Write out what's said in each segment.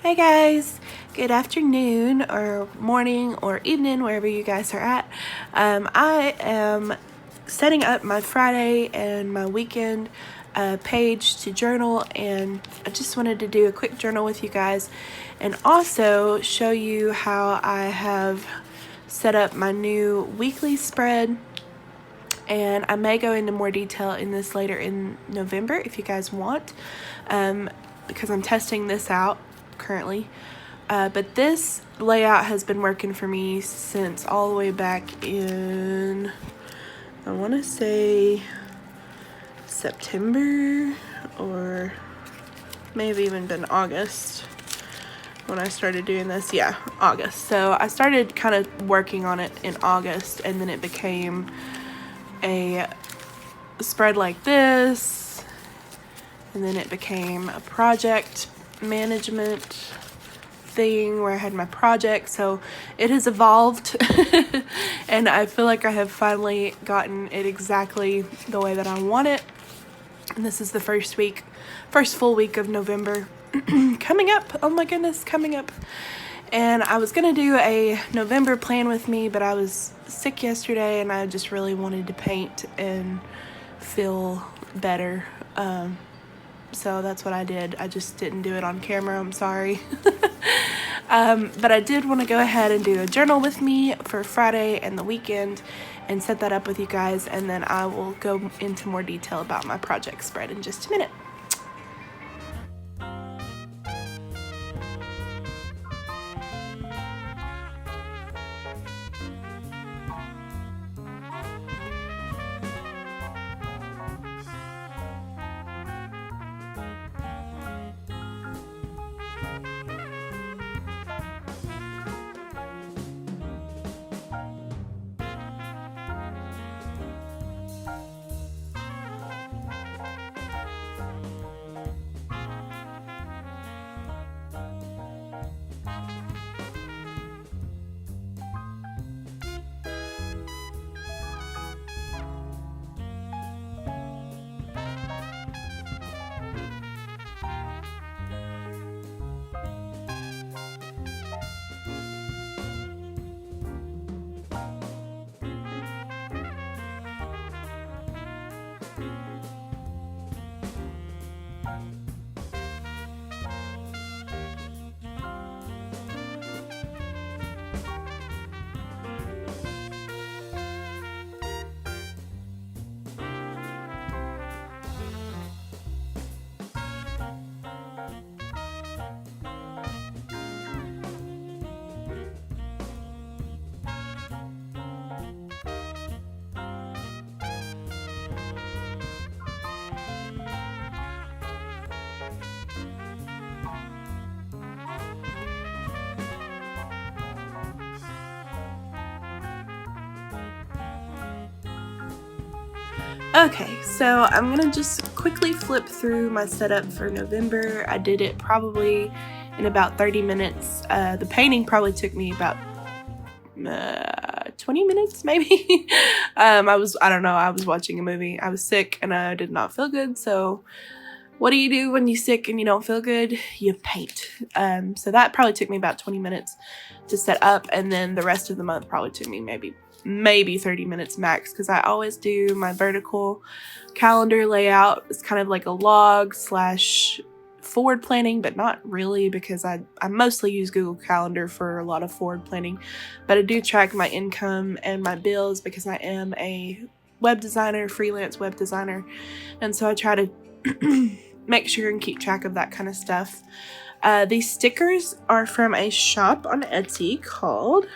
Hey guys, good afternoon or morning or evening, wherever you guys are at. I am setting up my Friday and my weekend page to journal, and I just wanted to do a quick journal with you guys and also show you how I have set up my new weekly spread. And I may go into more detail in this later in November if you guys want, because I'm testing this out currently. But this layout has been working for me since all the way back in, I want to say September, or maybe even been August when I started doing this. Yeah, August. So I started kind of working on it in August, and then it became a spread like this, and then it became a project management thing where I had my project. So it has evolved and I feel like I have finally gotten it exactly the way that I want it. And this is the first full week of November coming up. Oh my goodness, coming up. And I was gonna do a November plan with me, but I was sick yesterday and I just really wanted to paint and feel better. So that's what I did. I just didn't do it on camera, I'm sorry. But I did want to go ahead and do a journal with me for Friday and the weekend and set that up with you guys, and then I will go into more detail about my project spread in just a minute. Okay, so I'm gonna just quickly flip through my setup for November. I did it probably in about 30 minutes. The painting probably took me about 20 minutes maybe. I don't know, I was watching a movie. I was sick and I did not feel good, so what do you do when you're sick and you don't feel good? You paint. So that probably took me about 20 minutes to set up, and then the rest of the month probably took me maybe 30 minutes max, because I always do my vertical calendar layout. It's kind of like a log / forward planning, but not really, because I mostly use Google Calendar for a lot of forward planning, but I do track my income and my bills because I am a web designer, freelance web designer, and so I try to make sure and keep track of that kind of stuff. These stickers are from a shop on Etsy called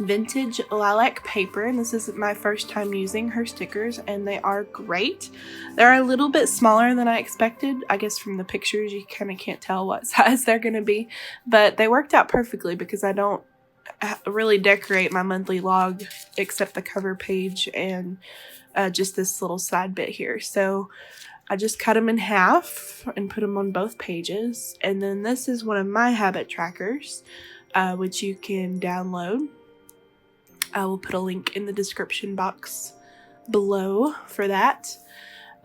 Vintage Lilac Paper, and this is my first time using her stickers, and they are great. They're a little bit smaller than I expected. I guess from the pictures you kind of can't tell what size they're going to be, but they worked out perfectly because I don't really decorate my monthly log except the cover page and just this little side bit here. So I just cut them in half and put them on both pages. And then this is one of my habit trackers, which you can download. I will put a link in the description box below for that.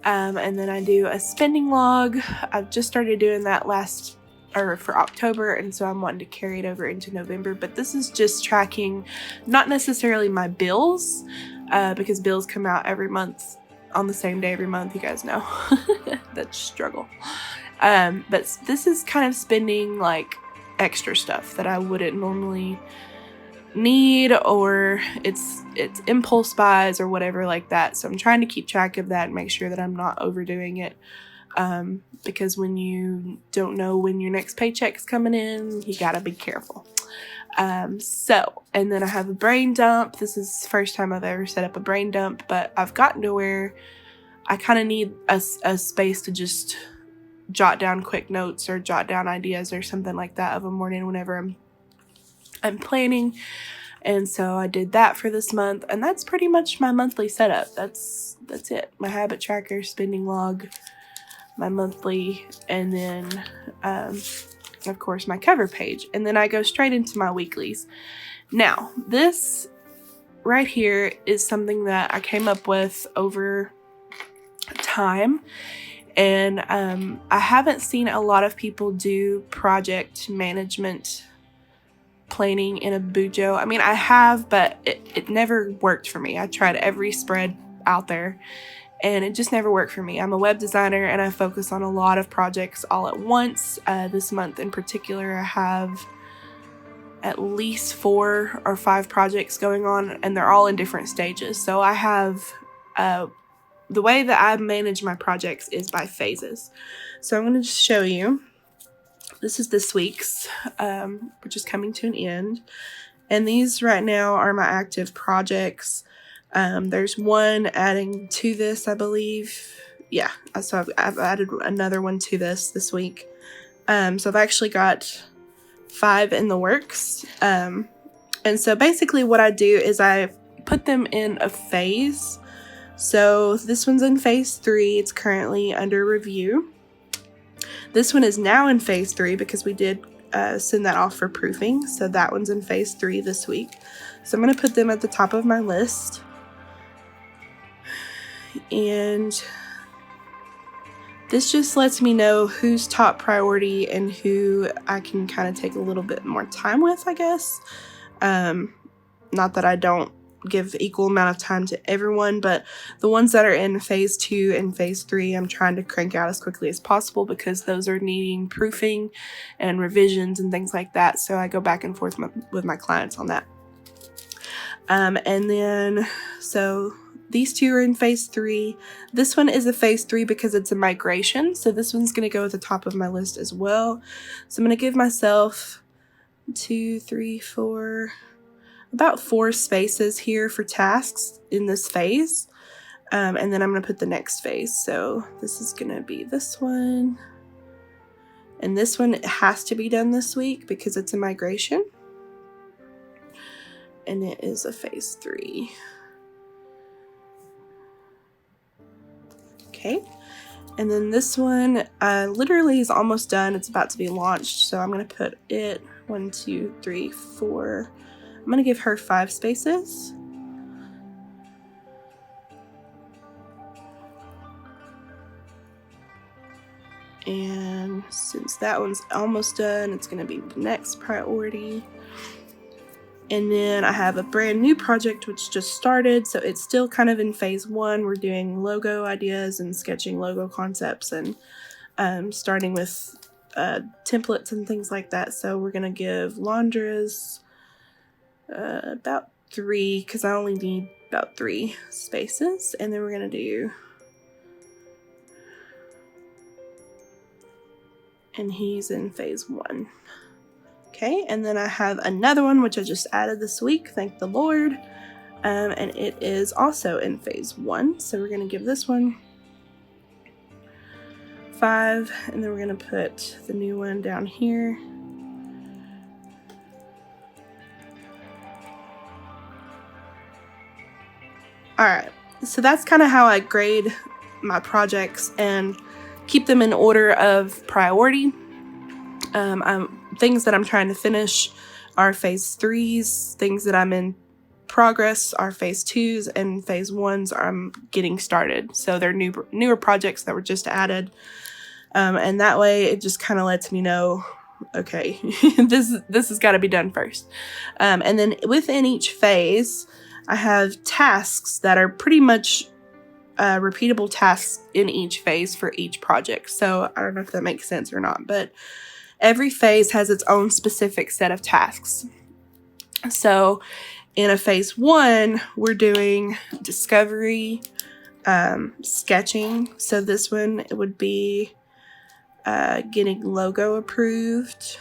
And then I do a spending log. I've just started doing that last or for October, and so I'm wanting to carry it over into November. But this is just tracking, not necessarily my bills, because bills come out every month on the same day every month. You guys know that struggle. But this is kind of spending like extra stuff that I wouldn't normally need, or it's impulse buys or whatever like that. So I'm trying to keep track of that and make sure that I'm not overdoing it. Because when you don't know when your next paycheck's coming in, you gotta be careful. And then I have a brain dump. This is the first time I've ever set up a brain dump, but I've gotten to where I kind of need a space to just jot down quick notes or jot down ideas or something like that of a morning whenever I'm planning. And so I did that for this month, and that's pretty much my monthly setup. That's it. My habit tracker, spending log, my monthly, and then of course my cover page, and then I go straight into my weeklies. Now this right here is something that I came up with over time, and I haven't seen a lot of people do project management planning in a BUJO. I mean, I have, but it never worked for me. I tried every spread out there, and it just never worked for me. I'm a web designer, and I focus on a lot of projects all at once. This month in particular, I have at least 4 or 5 projects going on, and they're all in different stages. So I have, the way that I manage my projects is by phases. So I'm going to just show you. This is this week's, which is coming to an end. And these right now are my active projects. There's one adding to this, I believe. Yeah, so I've added another one to this week. So I've actually got 5 in the works. And so basically what I do is I put them in a phase. So this one's in phase 3. It's currently under review. This one is now in phase 3 because we did send that off for proofing. So that one's in phase 3 this week. So I'm going to put them at the top of my list. And this just lets me know who's top priority and who I can kind of take a little bit more time with, I guess. Not that I don't give equal amount of time to everyone, but the ones that are in phase 2 and phase 3, I'm trying to crank out as quickly as possible because those are needing proofing and revisions and things like that. So I go back and forth with my clients on that. And then, so these 2 are in phase 3. This one is a phase 3 because it's a migration. So this one's going to go at the top of my list as well. So I'm going to give myself 2, 3, 4, about 4 spaces here for tasks in this phase. And then I'm going to put the next phase. So this is going to be this one. And this one has to be done this week because it's a migration. And it is a phase 3. Okay. And then this one literally is almost done. It's about to be launched. So I'm going to put it 1, 2, 3, 4. I'm going to give her 5 spaces. And since that one's almost done, it's going to be the next priority. And then I have a brand new project which just started, so it's still kind of in phase 1. We're doing logo ideas and sketching logo concepts and starting with templates and things like that. So we're going to give Laundras about 3 because I only need about 3 spaces, and then we're going to do, and he's in phase 1. Okay, and then I have another one which I just added this week, thank the Lord, and it is also in phase 1. So we're going to give this one 5, and then we're going to put the new one down here. Alright, so that's kind of how I grade my projects and keep them in order of priority. Things that I'm trying to finish are phase 3s. Things that I'm in progress are phase 2s, and phase 1s I'm getting started. So they're newer projects that were just added. And that way it just kind of lets me know okay, this has got to be done first. And then within each phase, I have tasks that are pretty much repeatable tasks in each phase for each project. So I don't know if that makes sense or not, but every phase has its own specific set of tasks. So in a phase 1, we're doing discovery, sketching. So this one, it would be getting logo approved.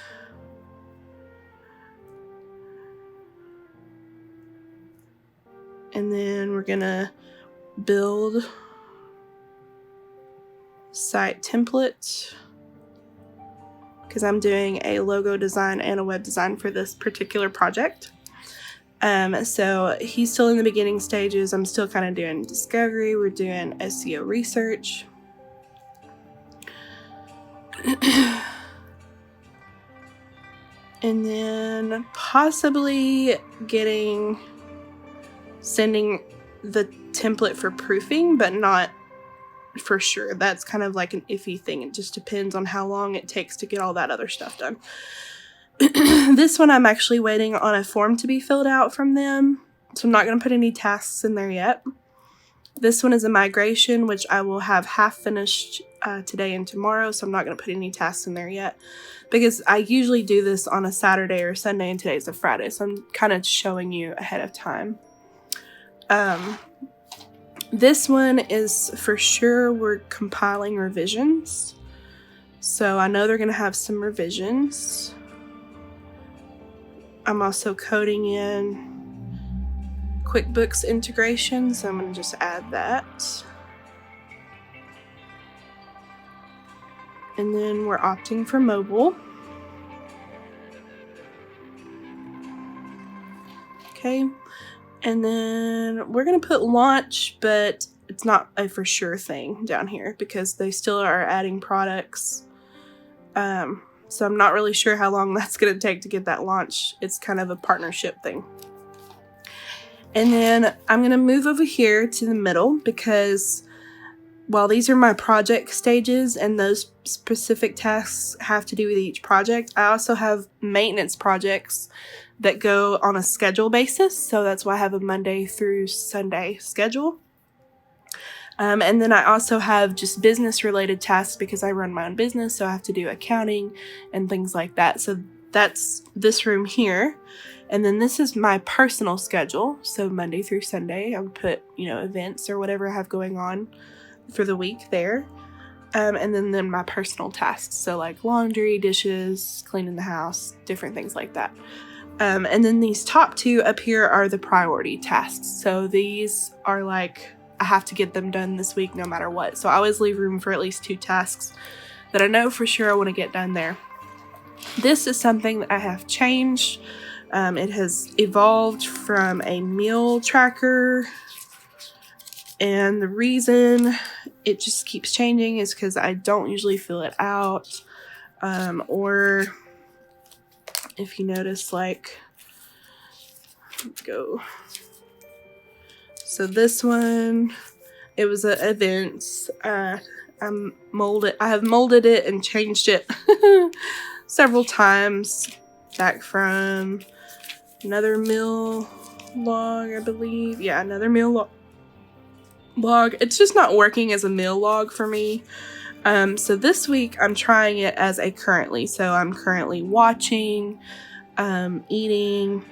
And then we're gonna build site template, because I'm doing a logo design and a web design for this particular project. So he's still in the beginning stages. I'm still kind of doing discovery. We're doing SEO research. And then possibly sending the template for proofing, but not for sure. That's kind of like an iffy thing. It just depends on how long it takes to get all that other stuff done. This one, I'm actually waiting on a form to be filled out from them, so I'm not going to put any tasks in there yet. This one is a migration, which I will have half finished today and tomorrow, so I'm not going to put any tasks in there yet, because I usually do this on a Saturday or Sunday, and today's a Friday, so I'm kind of showing you ahead of time. This one is for sure we're compiling revisions, so I know they're going to have some revisions. I'm also coding in QuickBooks integration, so I'm going to just add that. And then we're opting for mobile. Okay, and then we're going to put launch, but it's not a for sure thing down here because they still are adding products. So I'm not really sure how long that's going to take to get that launch. It's kind of a partnership thing. And then I'm going to move over here to the middle, because while these are my project stages and those specific tasks have to do with each project, I also have maintenance projects that go on a schedule basis. So that's why I have a Monday through Sunday schedule. And then I also have just business related tasks because I run my own business. So I have to do accounting and things like that. So that's this room here. And then this is my personal schedule. So Monday through Sunday, I would put, events or whatever I have going on for the week there. And then my personal tasks. So like laundry, dishes, cleaning the house, different things like that. And then these top two up here are the priority tasks. So these are like, I have to get them done this week no matter what. So I always leave room for at least 2 tasks that I know for sure I want to get done there. This is something that I have changed. It has evolved from a meal tracker. And the reason it just keeps changing is because I don't usually fill it out. Or if you notice, like, let's go. So this one, it was an event. I have molded it and changed it several times. Back from another meal log, I believe. Yeah, another meal log. It's just not working as a meal log for me. So this week I'm trying it as a currently. So I'm currently watching, eating.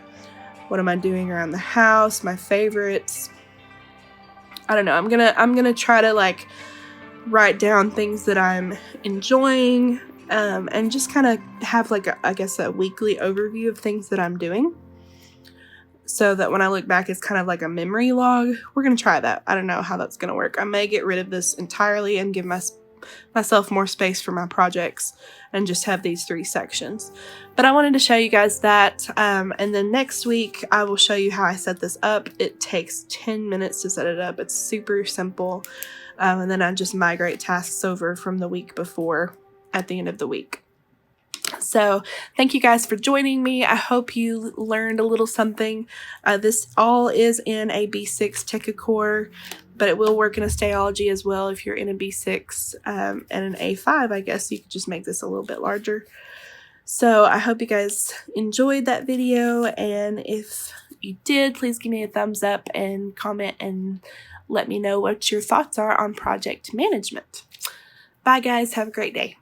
What am I doing around the house? My favorites. I don't know. I'm gonna try to like write down things that I'm enjoying, and just kind of have like a weekly overview of things that I'm doing, so that when I look back, it's kind of like a memory log. We're gonna try that. I don't know how that's gonna work. I may get rid of this entirely and give myself more space for my projects and just have these 3 sections. But I wanted to show you guys that, and then next week I will show you how I set this up. It takes 10 minutes to set it up. It's super simple, and then I just migrate tasks over from the week before at the end of the week. So thank you guys for joining me. I hope you learned a little something. This all is in a B6 Techicore, but it will work in a Stayology as well if you're in a B6 and an A5. I guess you could just make this a little bit larger. So I hope you guys enjoyed that video, and if you did, please give me a thumbs up and comment and let me know what your thoughts are on project management. Bye guys, have a great day.